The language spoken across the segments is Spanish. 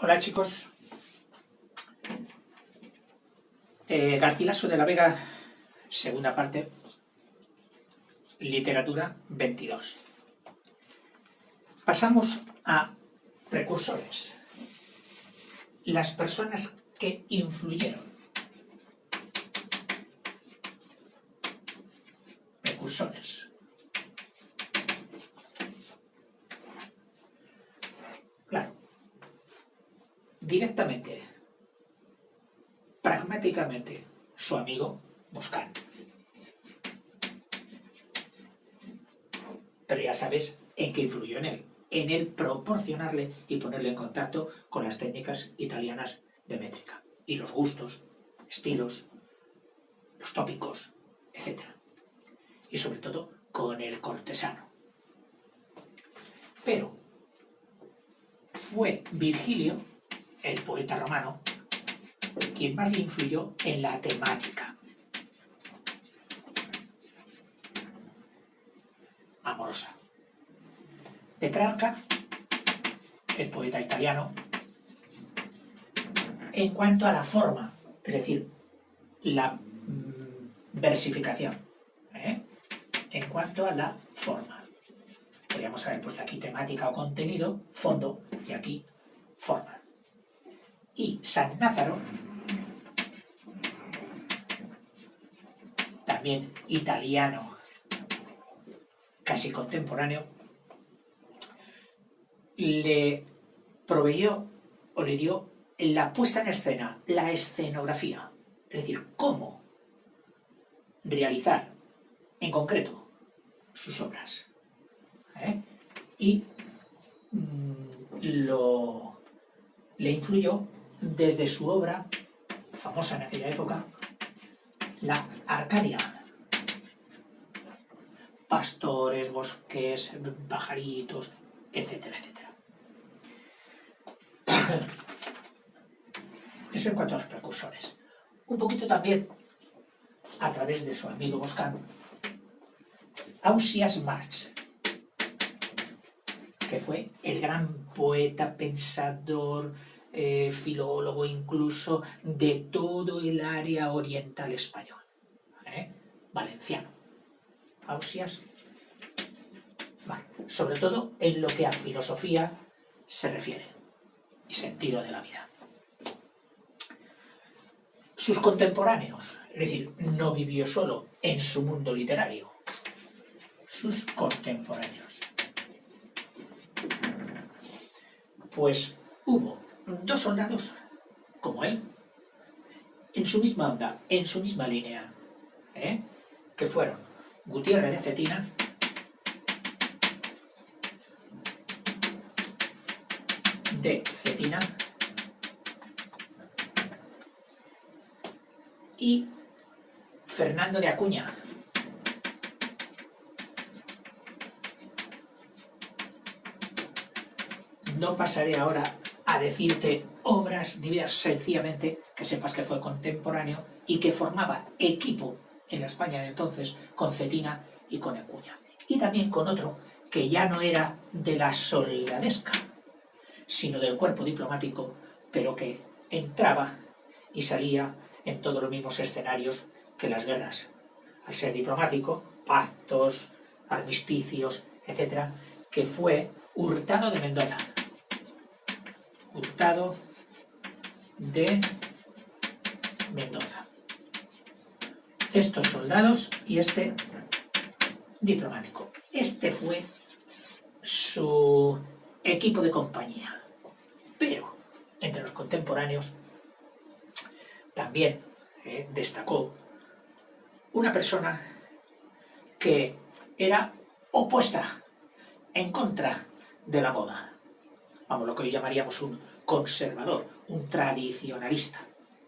Hola chicos, Garcilaso de la Vega, segunda parte, literatura 22. Pasamos a precursores, las personas que influyeron. Precursores. Claro, directamente, pragmáticamente, su amigo Boscán. Pero ya sabes en qué influyó en el proporcionarle y ponerle en contacto con las técnicas italianas de métrica y los gustos, estilos, los tópicos, etc. Y sobre todo con el cortesano. Pero fue Virgilio, el poeta romano, quien más le influyó en la temática amorosa. Petrarca, el poeta italiano, en cuanto a la forma, es decir, la versificación, en cuanto a la forma. Podríamos haber puesto aquí temática o contenido, fondo, y aquí forma. Y San Názaro, también italiano, casi contemporáneo, le proveyó o le dio la puesta en escena, la escenografía, es decir, cómo realizar en concreto sus obras. Y le influyó desde su obra, famosa en aquella época, la Arcadia. Pastores, bosques, pajaritos, etcétera, etcétera. Eso en cuanto a los precursores. Un poquito también, a través de su amigo Boscán, Ausias Marx, que fue el gran poeta, pensador, filólogo incluso, de todo el área oriental español, valenciano. Ausias, vale, sobre todo en lo que a filosofía se refiere y sentido de la vida. Sus contemporáneos, es decir, no vivió solo en su mundo literario, sus contemporáneos. Pues hubo dos soldados como él, en su misma onda, en su misma línea, que fueron Gutiérrez de Cetina y Fernando de Acuña. No pasaré ahora a decirte obras divididas, sencillamente que sepas que fue contemporáneo y que formaba equipo en la España de entonces con Cetina y con Acuña. Y también con otro que ya no era de la soldadesca, sino del cuerpo diplomático, pero que entraba y salía en todos los mismos escenarios que las guerras. Al ser diplomático, pactos, armisticios, etc., que fue Hurtado de Mendoza. Hurtado de Mendoza. Estos soldados y este diplomático. Este fue su equipo de compañía. Pero entre los contemporáneos también destacó una persona que era opuesta, en contra de la moda. Vamos, lo que hoy llamaríamos un conservador, un tradicionalista,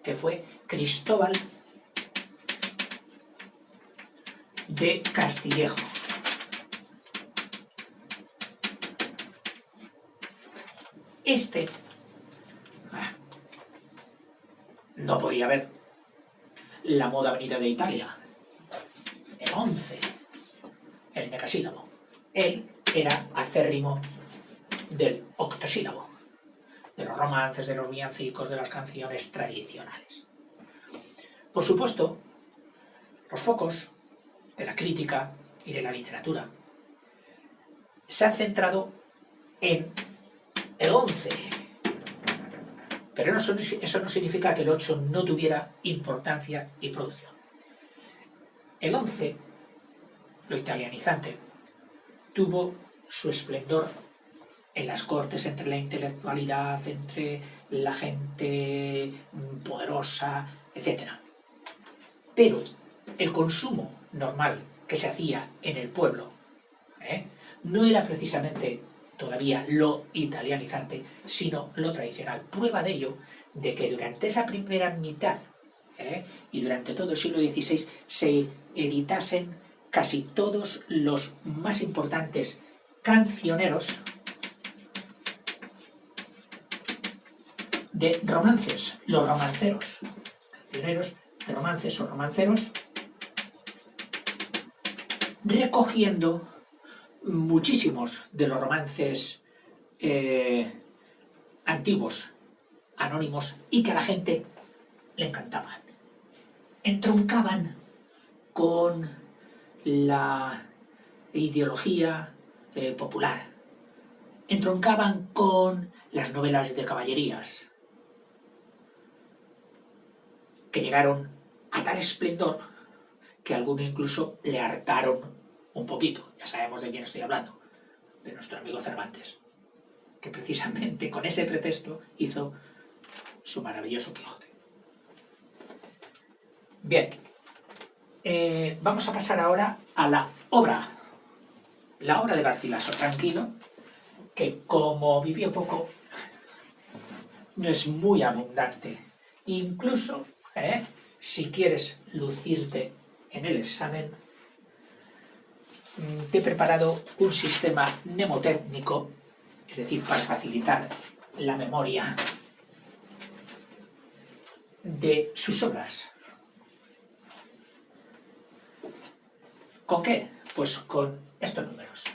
que fue Cristóbal de Castillejo. Este no podía ver la moda venida de Italia, el 11, el mecasílabo. Él era acérrimo del octosílabo, de los romances, de los villancicos, de las canciones tradicionales. Por supuesto, los focos de la crítica y de la literatura se han centrado en el 11, pero eso no significa que el 8 no tuviera importancia y producción. El 11, lo italianizante, tuvo su esplendor en las cortes, entre la intelectualidad, entre la gente poderosa, etc. Pero el consumo normal que se hacía en el pueblo no era precisamente todavía lo italianizante, sino lo tradicional. Prueba de ello de que durante esa primera mitad y durante todo el siglo XVI se editasen casi todos los más importantes cancioneros de romances, los romanceros, cancioneros de romances o romanceros, recogiendo muchísimos de los romances antiguos, anónimos, y que a la gente le encantaban. Entroncaban con la ideología popular, entroncaban con las novelas de caballerías, que llegaron a tal esplendor que algunos incluso le hartaron un poquito. Ya sabemos de quién estoy hablando, de nuestro amigo Cervantes, que precisamente con ese pretexto hizo su maravilloso Quijote. Bien, vamos a pasar ahora a la obra de Garcilaso. Tranquilo, que como vivió poco, no es muy abundante. Incluso, si quieres lucirte en el examen, te he preparado un sistema mnemotécnico, es decir, para facilitar la memoria de sus obras. ¿Con qué? Pues con estos números.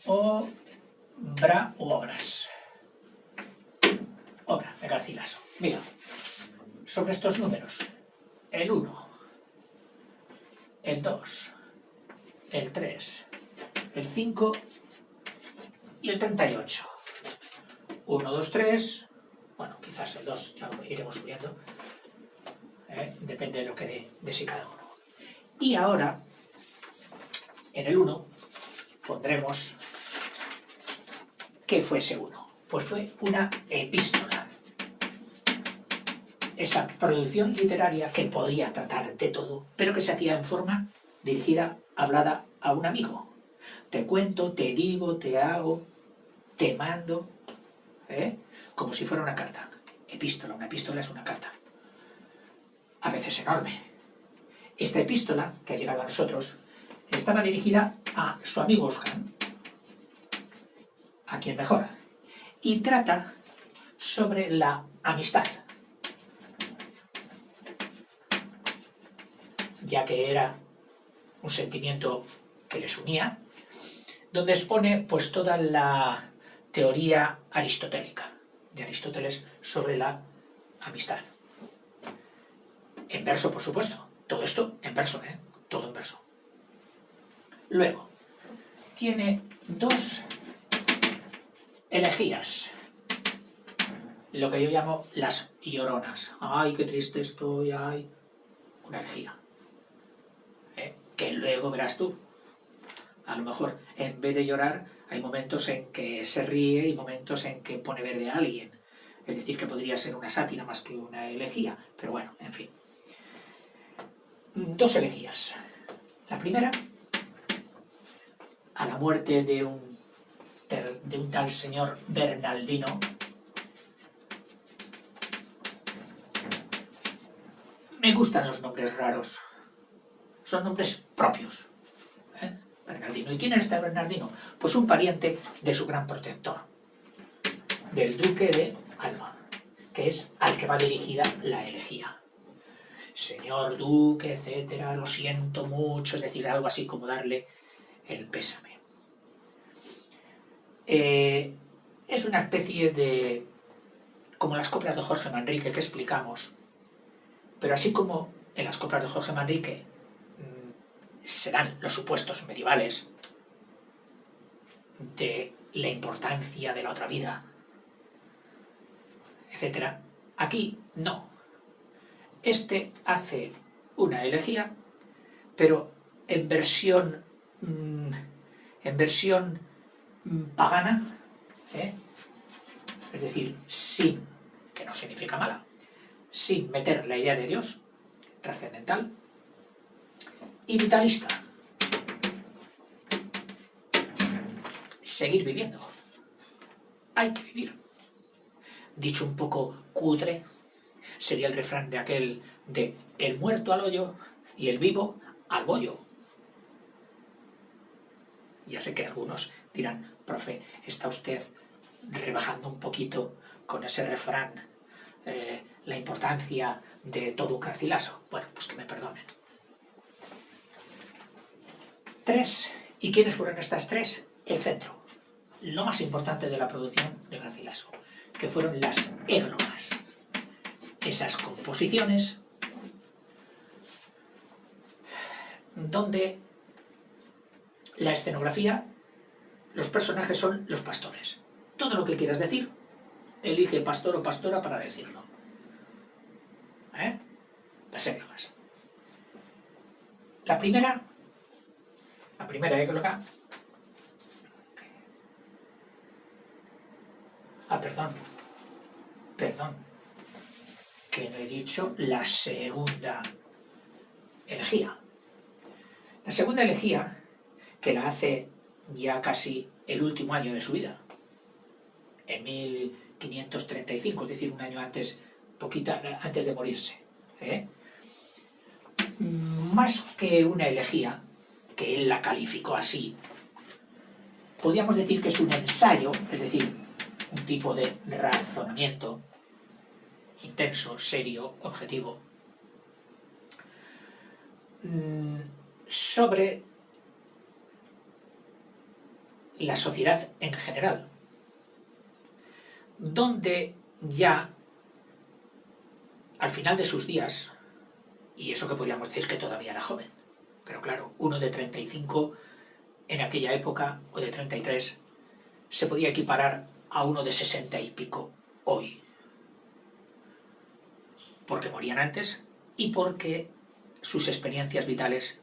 Obra u obras. Obra de Garcilaso. Mira, sobre estos números, el 1, el 2, el 3, el 5 y el 38. 1, 2, 3, bueno, quizás el 2 ya lo iremos subiendo, depende de lo que dé sí cada uno. Y ahora, en el 1, pondremos ¿qué fue ese 1? Pues fue una epístola. Esa producción literaria que podía tratar de todo, pero que se hacía en forma dirigida, hablada a un amigo. Te cuento, te digo, te hago, te mando, como si fuera una carta. Epístola, una epístola es una carta, a veces enorme. Esta epístola, que ha llegado a nosotros, estaba dirigida a su amigo Oscar, a quien mejor, y trata sobre la amistad, ya que era un sentimiento que les unía, donde expone pues toda la teoría aristotélica de Aristóteles sobre la amistad. En verso, por supuesto. Todo esto en verso, todo en verso. Luego, tiene 2 elegías, lo que yo llamo las lloronas. ¡Ay, qué triste estoy! ¡Ay! Una elegía. Que luego verás tú. A lo mejor, en vez de llorar, hay momentos en que se ríe y momentos en que pone verde a alguien. Es decir, que podría ser una sátira más que una elegía. Pero bueno, en fin. 2 elegías. La primera, a la muerte de un tal señor Bernardino. Me gustan los nombres raros. Son nombres propios. Bernardino. ¿Y quién era este Bernardino? Pues un pariente de su gran protector, del duque de Alba, que es al que va dirigida la elegía. Señor duque, etcétera, lo siento mucho, es decir, algo así como darle el pésame. Es una especie de como las coplas de Jorge Manrique que explicamos, pero así como en las coplas de Jorge Manrique se dan los supuestos medievales de la importancia de la otra vida, etc., aquí no. Este hace una elegía, pero en versión pagana, es decir, sin, que no significa mala, sin meter la idea de Dios, trascendental, y vitalista. Seguir viviendo. Hay que vivir. Dicho un poco cutre, sería el refrán de aquel de el muerto al hoyo y el vivo al bollo. Ya sé que algunos dirán, profe, está usted rebajando un poquito con ese refrán la importancia de todo un Garcilaso. Bueno, pues que me perdonen. 3. ¿Y quiénes fueron estas 3? El centro, lo más importante de la producción de Garcilaso, que fueron las églogas. Esas composiciones donde la escenografía, los personajes son los pastores. Todo lo que quieras decir, elige pastor o pastora para decirlo. Las églogas. La primera égloga... Perdón, que no he dicho la segunda elegía. La segunda elegía, que la hace ya casi el último año de su vida, en 1535, es decir, un año antes, antes de morirse. Más que una elegía, que él la calificó así, podríamos decir que es un ensayo, es decir, un tipo de razonamiento intenso, serio, objetivo, sobre la sociedad en general, donde ya al final de sus días, y eso que podríamos decir que todavía era joven, pero claro, uno de 35 en aquella época, o de 33, se podía equiparar a uno de 60 y pico hoy, porque morían antes y porque sus experiencias vitales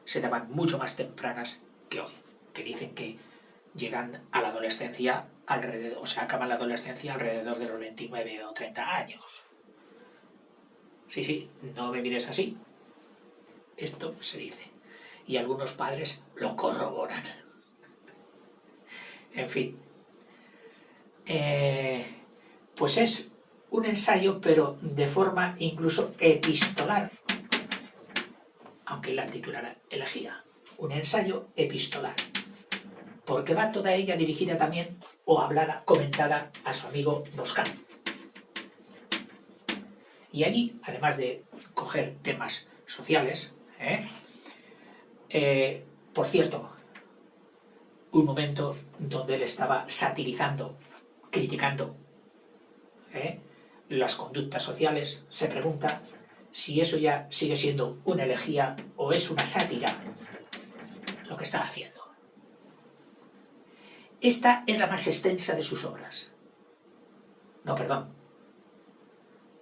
se daban mucho más tempranas que hoy, que dicen que llegan a la adolescencia alrededor, o sea, acaban la adolescencia alrededor de los 29 o 30 años. Sí, no me mires así. Esto se dice. Y algunos padres lo corroboran. En fin. Pues es un ensayo, pero de forma incluso epistolar, aunque la titulara elegía. Un ensayo epistolar, porque va toda ella dirigida también, o hablada, comentada a su amigo Boscán. Y allí, además de coger temas sociales, por cierto, un momento donde él estaba satirizando, criticando las conductas sociales, se pregunta si eso ya sigue siendo una elegía o es una sátira lo que está haciendo. Esta es la más extensa de sus obras. No, perdón.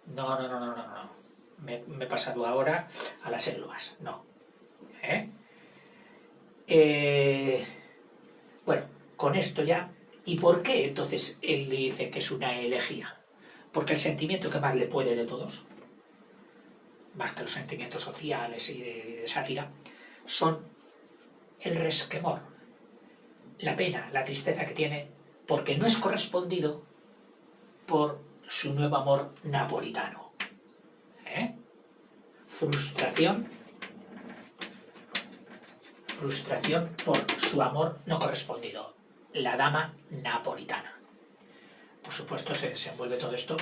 No. Me he pasado ahora a las églogas. No. Bueno, con esto ya. ¿Y por qué entonces él dice que es una elegía? Porque el sentimiento que más le puede de todos, más que los sentimientos sociales y de sátira, son el resquemor, la pena, la tristeza que tiene, porque no es correspondido por su nuevo amor napolitano. Frustración por su amor no correspondido, la dama napolitana. Por supuesto, se desenvuelve todo esto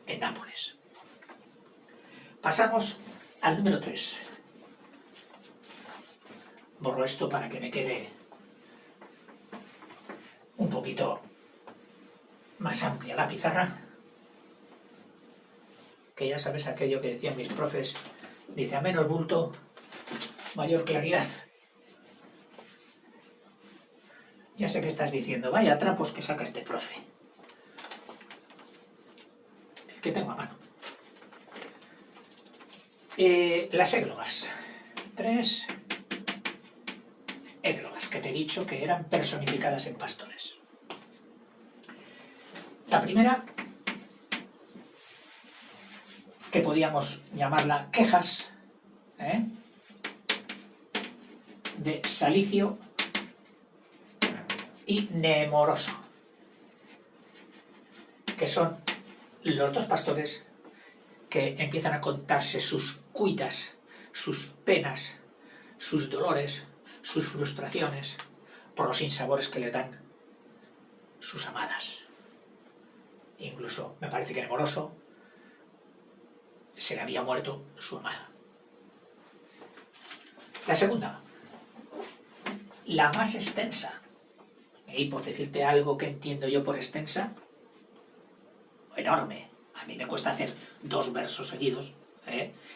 en Nápoles. Pasamos al número 3. Borro esto para que me quede un poquito más amplia la pizarra. que ya sabes aquello que decían mis profes, dice, a menos bulto, mayor claridad. Ya sé que estás diciendo, vaya trapos que saca este profe. El que tengo a mano. Las églogas. 3 églogas que te he dicho que eran personificadas en pastores. La primera, que podíamos llamarla quejas, de Salicio y Nemoroso, que son los dos pastores que empiezan a contarse sus cuitas, sus penas, sus dolores, sus frustraciones por los sinsabores que les dan sus amadas. Incluso me parece que Nemoroso se le había muerto su amada. La segunda, la más extensa, y por decirte algo que entiendo yo por extensa, enorme. A mí me cuesta hacer 2 versos seguidos.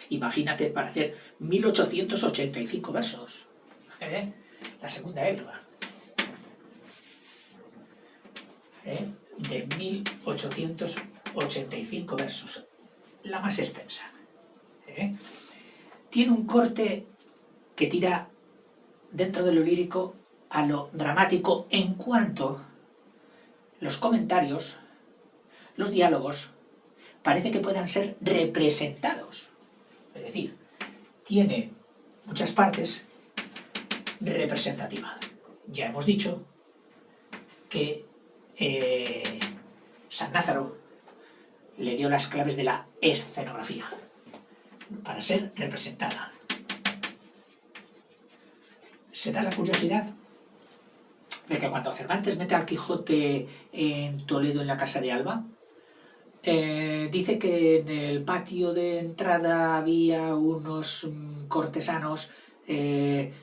Imagínate para hacer 1885 versos. La segunda égloga. De 1885 versos. La más extensa. Tiene un corte que tira dentro de lo lírico a lo dramático en cuanto los comentarios, los diálogos, parece que puedan ser representados. Es decir, tiene muchas partes representativas. Ya hemos dicho que San Lázaro le dio las claves de la escenografía para ser representada. Se da la curiosidad de que cuando Cervantes mete al Quijote en Toledo en la casa de Alba, dice que en el patio de entrada había unos cortesanos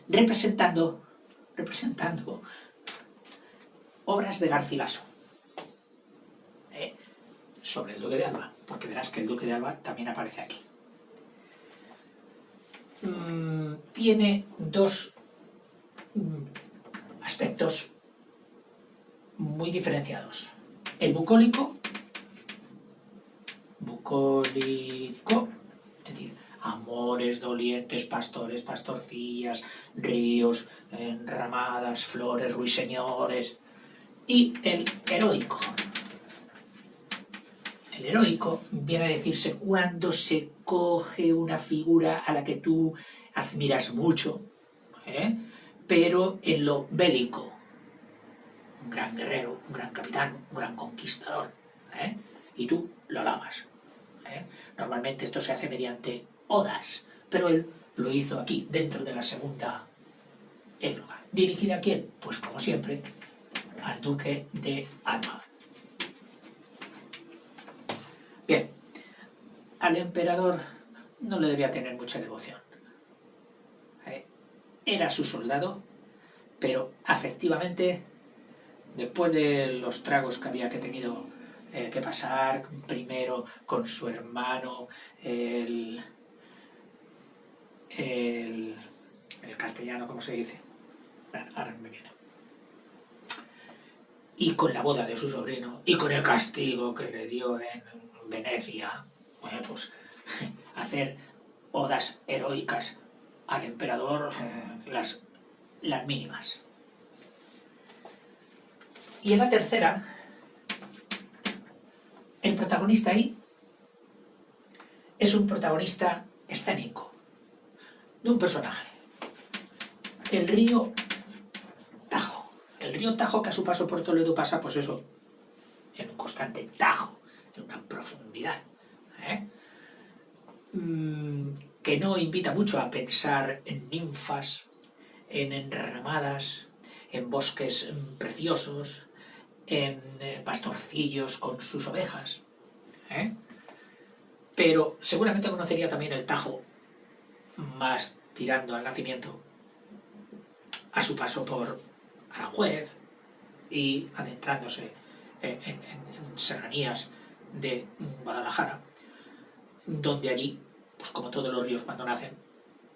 representando obras de Garcilaso sobre el duque de Alba, porque verás que el duque de Alba también aparece aquí. Tiene 2 aspectos muy diferenciados. El bucólico, es decir, amores dolientes, pastores, pastorcillas, ríos, enramadas, flores, ruiseñores, y el heroico. El heroico viene a decirse cuando se coge una figura a la que tú admiras mucho, pero en lo bélico. Un gran guerrero, un gran capitán, un gran conquistador, y tú lo alabas. Normalmente esto se hace mediante odas, pero él lo hizo aquí, dentro de la segunda égloga. ¿Dirigida a quién? Pues como siempre, al duque de Alba. Bien, al emperador no le debía tener mucha devoción. Era su soldado, pero afectivamente, después de los tragos que había tenido que pasar primero con su hermano, el castellano, ¿cómo se dice? Ahora me viene. Y con la boda de su sobrino, y con el castigo que le dio en Venecia, pues hacer odas heroicas al emperador, las mínimas. Y en la tercera, el protagonista ahí es un protagonista escénico, de un personaje. El río Tajo. El río Tajo, que a su paso por Toledo pasa, pues eso, en un constante tajo, en una profundidad, que no invita mucho a pensar en ninfas, en enramadas, en bosques preciosos, en pastorcillos con sus ovejas. Pero seguramente conocería también el Tajo, más tirando al nacimiento, a su paso por Aranjuez y adentrándose en serranías de Guadalajara. donde allí, pues como todos los ríos cuando nacen,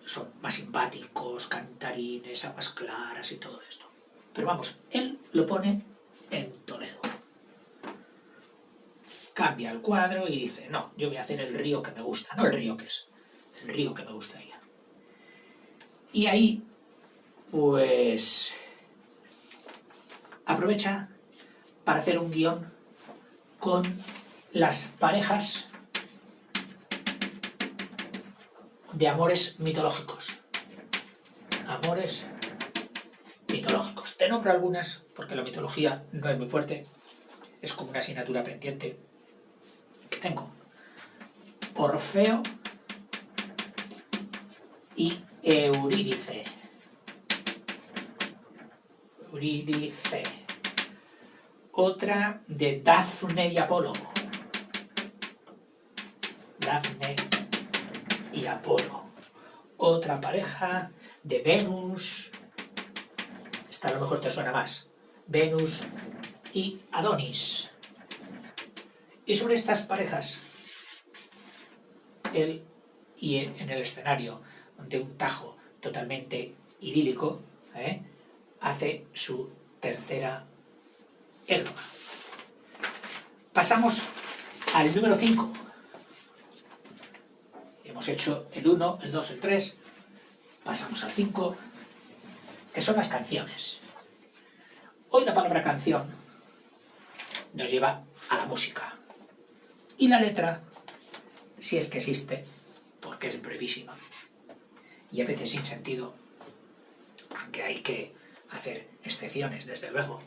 son más simpáticos, cantarines, aguas claras y todo esto. Pero vamos, él lo pone en Toledo. Cambia el cuadro y dice, no, yo voy a hacer el río que me gusta, no el río que es, el río que me gustaría. Y ahí, pues, aprovecha para hacer un guión con las parejas de amores mitológicos. Amores mitológicos. Te nombro algunas, porque la mitología no es muy fuerte, es como una asignatura pendiente que tengo. Orfeo y Eurídice. Eurídice. Otra de Dafne y Apolo. Dafne y Apolo. Otra pareja de Venus. Esta a lo mejor te suena más. Venus y Adonis. Y sobre estas parejas, él, y en el escenario de un Tajo totalmente idílico, hace su tercera Erdogan. Pasamos al número 5. Hemos hecho el 1, el 2, el 3. Pasamos al 5, que son las canciones. Hoy la palabra canción nos lleva a la música. Y la letra, si es que existe, porque es brevísima y a veces sin sentido, aunque hay que hacer excepciones, desde luego,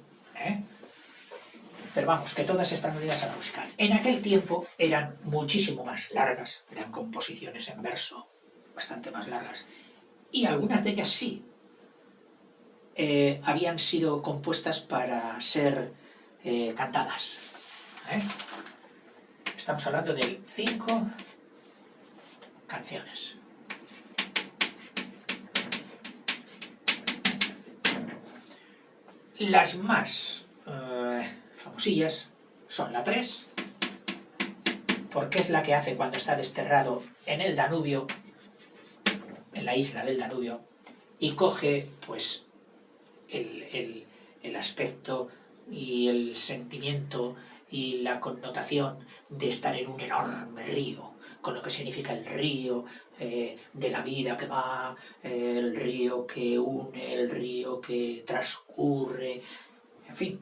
Pero vamos, que todas están unidas a la música. En aquel tiempo eran muchísimo más largas, eran composiciones en verso, bastante más largas. Y algunas de ellas sí, habían sido compuestas para ser cantadas. Estamos hablando de 5 canciones. Las más famosillas son la 3, porque es la que hace cuando está desterrado en el Danubio, en la isla del Danubio, y coge pues el aspecto y el sentimiento y la connotación de estar en un enorme río, con lo que significa el río, de la vida que va, el río que une, el río que transcurre, en fin,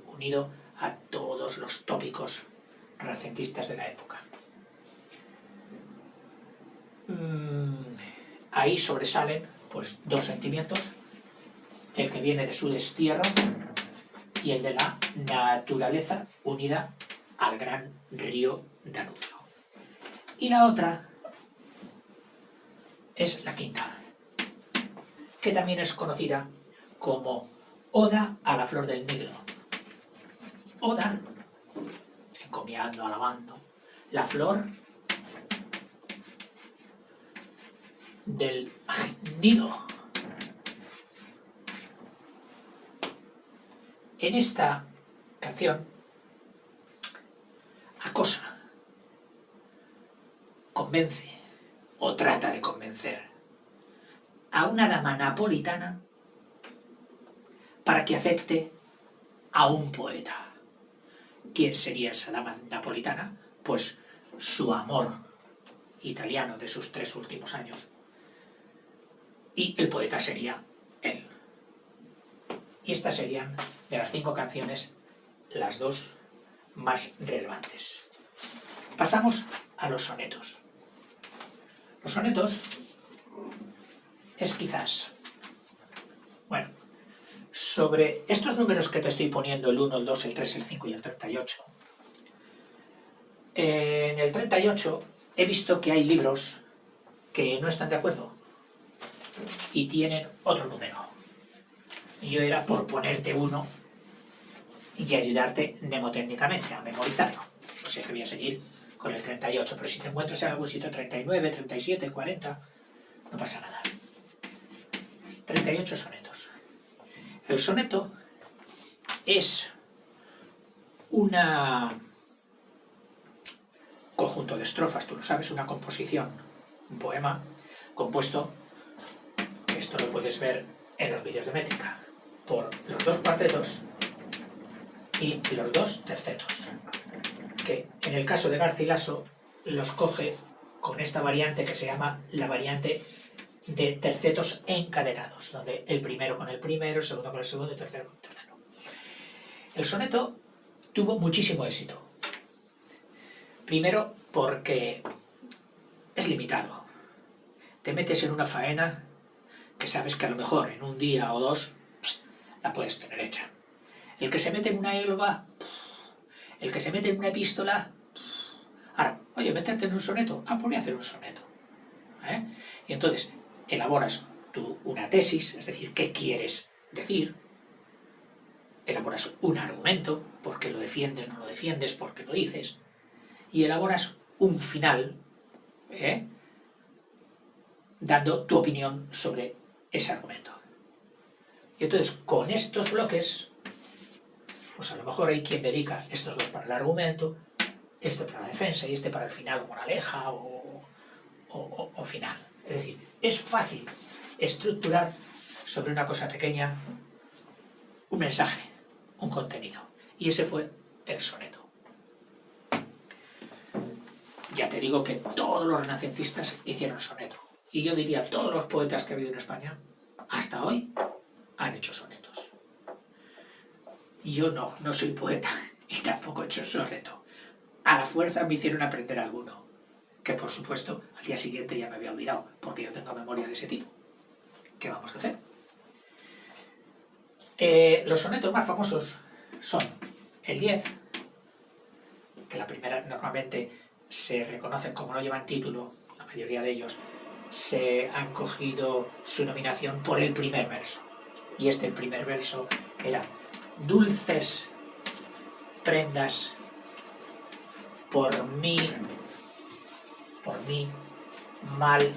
unido a todos los tópicos renacentistas de la época. Ahí sobresalen pues 2 sentimientos, el que viene de su destierro y el de la naturaleza unida al gran río Danubio. Y la otra es la 5, que también es conocida como Oda a la flor del Nilo. Oda, encomiando, alabando, la flor del Nilo. En esta canción acosa, convence o trata de convencer a una dama napolitana para que acepte a un poeta. ¿Quién sería esa dama napolitana? Pues su amor italiano de sus 3 últimos años. Y el poeta sería él. Y estas serían, de las 5 canciones, las 2 más relevantes. Pasamos a los sonetos. Los sonetos es quizás, bueno, sobre estos números que te estoy poniendo, el 1, el 2, el 3, el 5 y el 38. En el 38 he visto que hay libros que no están de acuerdo y tienen otro número. Yo era por ponerte uno y ayudarte mnemotécnicamente a memorizarlo. O sea que voy a seguir con el 38, pero si te encuentras en algún sitio 39, 37, 40, no pasa nada. 38 sonetos. El soneto es una conjunto de estrofas, tú lo sabes, una composición, un poema compuesto, esto lo puedes ver en los vídeos de métrica, por los dos cuartetos y los dos tercetos, que en el caso de Garcilaso los coge con esta variante que se llama la variante de tercetos encadenados, donde el primero con el primero, el segundo con el segundo y el tercero con el tercero. El soneto tuvo muchísimo éxito. Primero porque es limitado. Te metes en una faena que sabes que a lo mejor en un día o dos la puedes tener hecha. El que se mete en una elba, el que se mete en una epístola. Ahora, oye, métete en un soneto. Pues voy a hacer un soneto. Y entonces elaboras tú una tesis, es decir, qué quieres decir. Elaboras un argumento, por qué lo defiendes, no lo defiendes, por qué lo dices. Y elaboras un final, dando tu opinión sobre ese argumento. Y entonces, con estos bloques, pues a lo mejor hay quien dedica estos dos para el argumento, este para la defensa y este para el final o moraleja o final. Es decir, es fácil estructurar sobre una cosa pequeña un mensaje, un contenido. Y ese fue el soneto. Ya te digo que todos los renacentistas hicieron soneto. Y yo diría, todos los poetas que ha habido en España, hasta hoy, han hecho sonetos. Yo no soy poeta y tampoco he hecho soneto. A la fuerza me hicieron aprender alguno, que por supuesto al día siguiente ya me había olvidado, porque yo tengo memoria de ese tipo. ¿Qué vamos a hacer? Los sonetos más famosos son el 10, que la primera normalmente se reconocen como no llevan título, la mayoría de ellos se han cogido su nominación por el primer verso. Y el primer verso era: dulces prendas por mí mal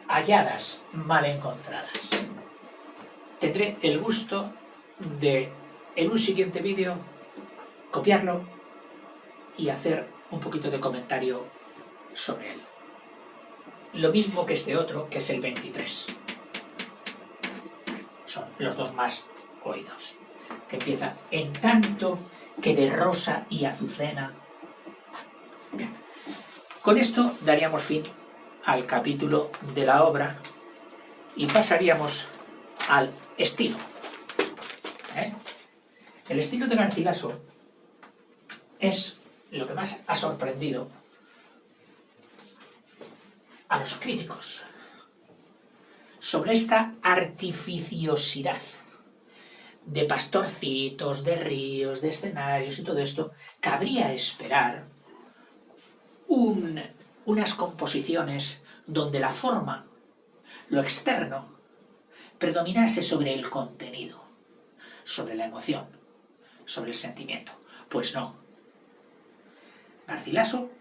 halladas, mal encontradas. Tendré el gusto de, en un siguiente vídeo, copiarlo y hacer un poquito de comentario sobre él. Lo mismo que este otro, que es el 23. Son los dos más oídos. Que empieza: en tanto que de rosa y azucena. Bien. Con esto daríamos fin al capítulo de la obra y pasaríamos al estilo. El estilo de Garcilaso es lo que más ha sorprendido a los críticos sobre esta artificiosidad de pastorcitos, de ríos, de escenarios y todo esto. Cabría esperar unas composiciones donde la forma, lo externo, predominase sobre el contenido, sobre la emoción, sobre el sentimiento. Pues no. Garcilaso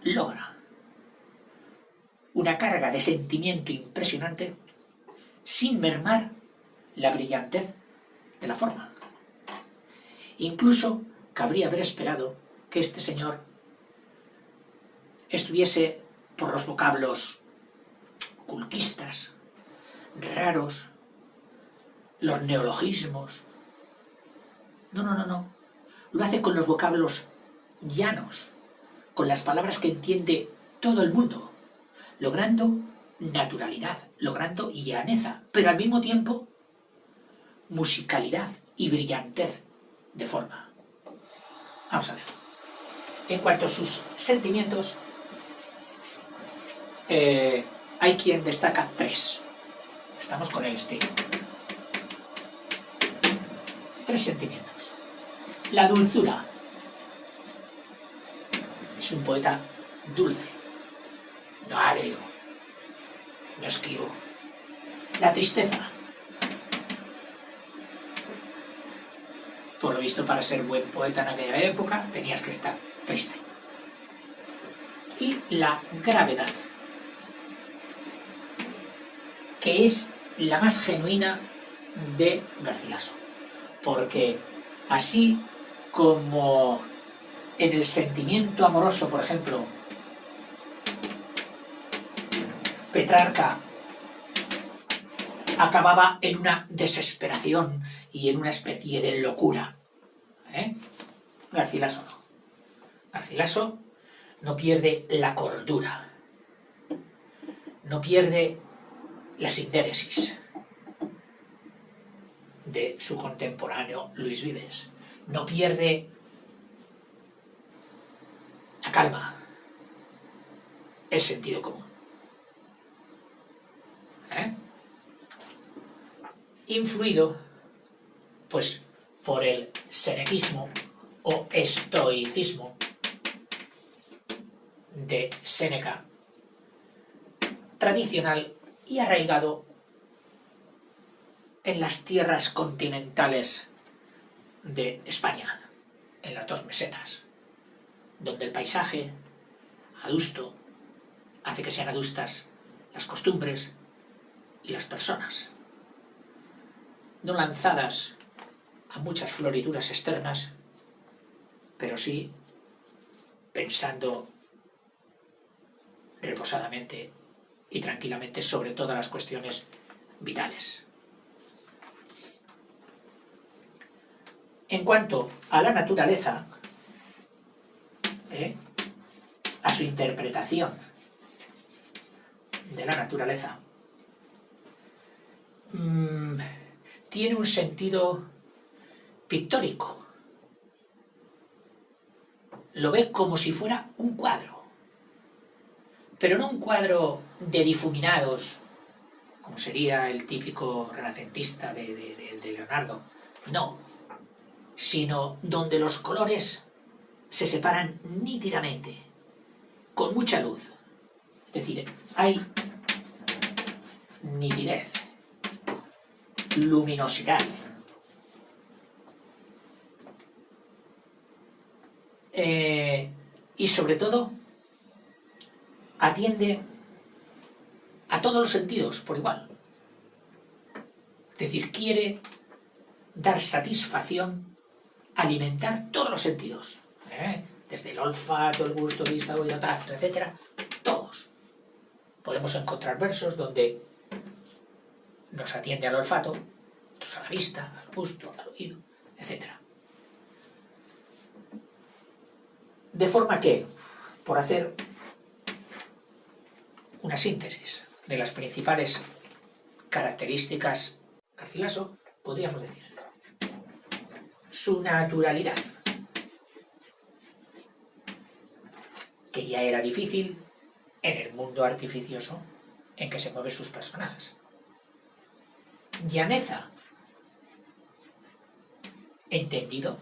logra una carga de sentimiento impresionante sin mermar la brillantez de la forma. Incluso cabría haber esperado que este señor estuviese por los vocablos cultistas, raros, los neologismos. No. Lo hace con los vocablos llanos, con las palabras que entiende todo el mundo, logrando naturalidad, logrando llaneza, pero al mismo tiempo musicalidad y brillantez de forma. Vamos a ver. En cuanto a sus sentimientos, hay quien destaca 3. Estamos con el estilo. 3 sentimientos. La dulzura. Es un poeta dulce, no árido, no esquivo. La tristeza. Por lo visto, para ser buen poeta en aquella época, tenías que estar triste. Y la gravedad, que es la más genuina de Garcilaso. Porque así como en el sentimiento amoroso, por ejemplo, Petrarca acababa en una desesperación y en una especie de locura. Garcilaso no. Garcilaso no pierde la cordura, no pierde la sindéresis de su contemporáneo Luis Vives, no pierde la calma, el sentido común. Influido, pues, por el senequismo o estoicismo de Séneca, tradicional y arraigado en las tierras continentales de España, en las dos mesetas, donde el paisaje adusto hace que sean adustas las costumbres y las personas, no lanzadas a muchas florituras externas, pero sí pensando reposadamente y tranquilamente sobre todas las cuestiones vitales. En cuanto a la naturaleza, a su interpretación de la naturaleza, tiene un sentido pictórico. Lo ve como si fuera un cuadro, pero no un cuadro de difuminados, como sería el típico renacentista de Leonardo, no, sino donde los colores se separan nítidamente, con mucha luz. Es decir, hay nitidez, luminosidad. Y sobre todo, atiende a todos los sentidos por igual. Es decir, quiere dar satisfacción, alimentar todos los sentidos, desde el olfato, el gusto, vista, oído, tacto, etc. Todos. Podemos encontrar versos donde nos atiende al olfato, otros a la vista, al gusto, al oído, etc. De forma que, por hacer una síntesis de las principales características de Garcilaso, podríamos decir su naturalidad, que ya era difícil en el mundo artificioso en que se mueven sus personajes. Llaneza, entendido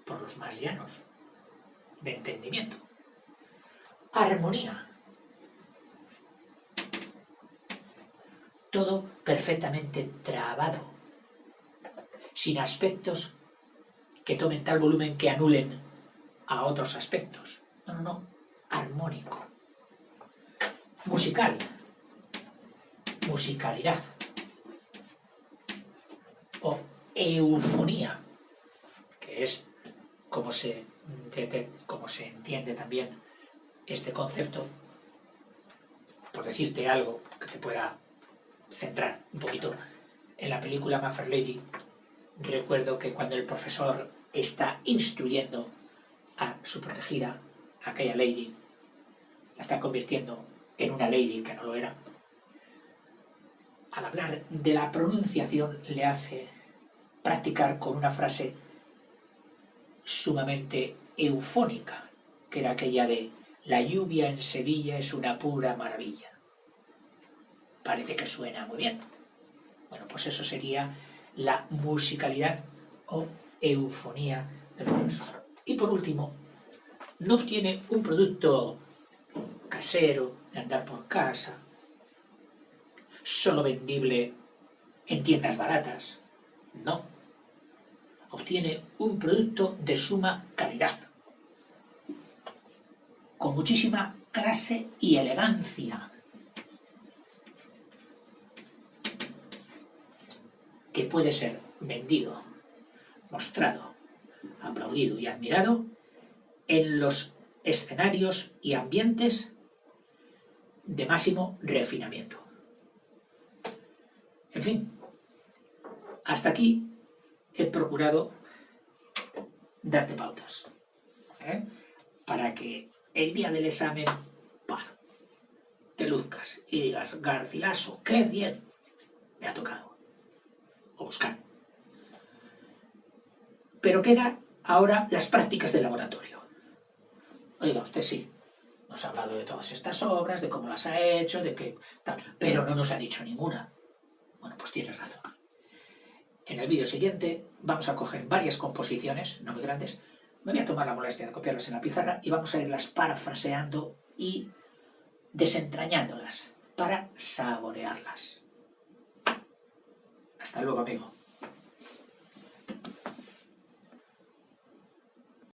por los más llanos de entendimiento. Armonía, todo perfectamente trabado, sin aspectos que tomen tal volumen que anulen a otros aspectos. No, armónico. Musical, musicalidad o eufonía, que es como se entiende también este concepto. Por decirte algo que te pueda centrar un poquito, en la película My Fair Lady, recuerdo que cuando el profesor está instruyendo a su protegida, aquella lady, la está convirtiendo en una lady que no lo era, al hablar de la pronunciación le hace practicar con una frase sumamente eufónica, que era aquella de «La lluvia en Sevilla es una pura maravilla». Parece que suena muy bien. Bueno, pues eso sería la musicalidad o eufonía de los versos. Y por último, no obtiene un producto casero de andar por casa, solo vendible en tiendas baratas. No. Obtiene un producto de suma calidad, con muchísima clase y elegancia, que puede ser vendido, mostrado, aplaudido y admirado en los escenarios y ambientes de máximo refinamiento. En fin, hasta aquí he procurado darte pautas, para que el día del examen te luzcas y digas: Garcilaso, qué bien me ha tocado, o buscar. Pero queda ahora las prácticas de laboratorio. Oiga, usted sí, nos ha hablado de todas estas obras, de cómo las ha hecho, de qué tal, pero no nos ha dicho ninguna. Bueno, pues tienes razón. En el vídeo siguiente vamos a coger varias composiciones, no muy grandes, me voy a tomar la molestia de copiarlas en la pizarra y vamos a irlas parafraseando y desentrañándolas para saborearlas. Hasta luego, amigo.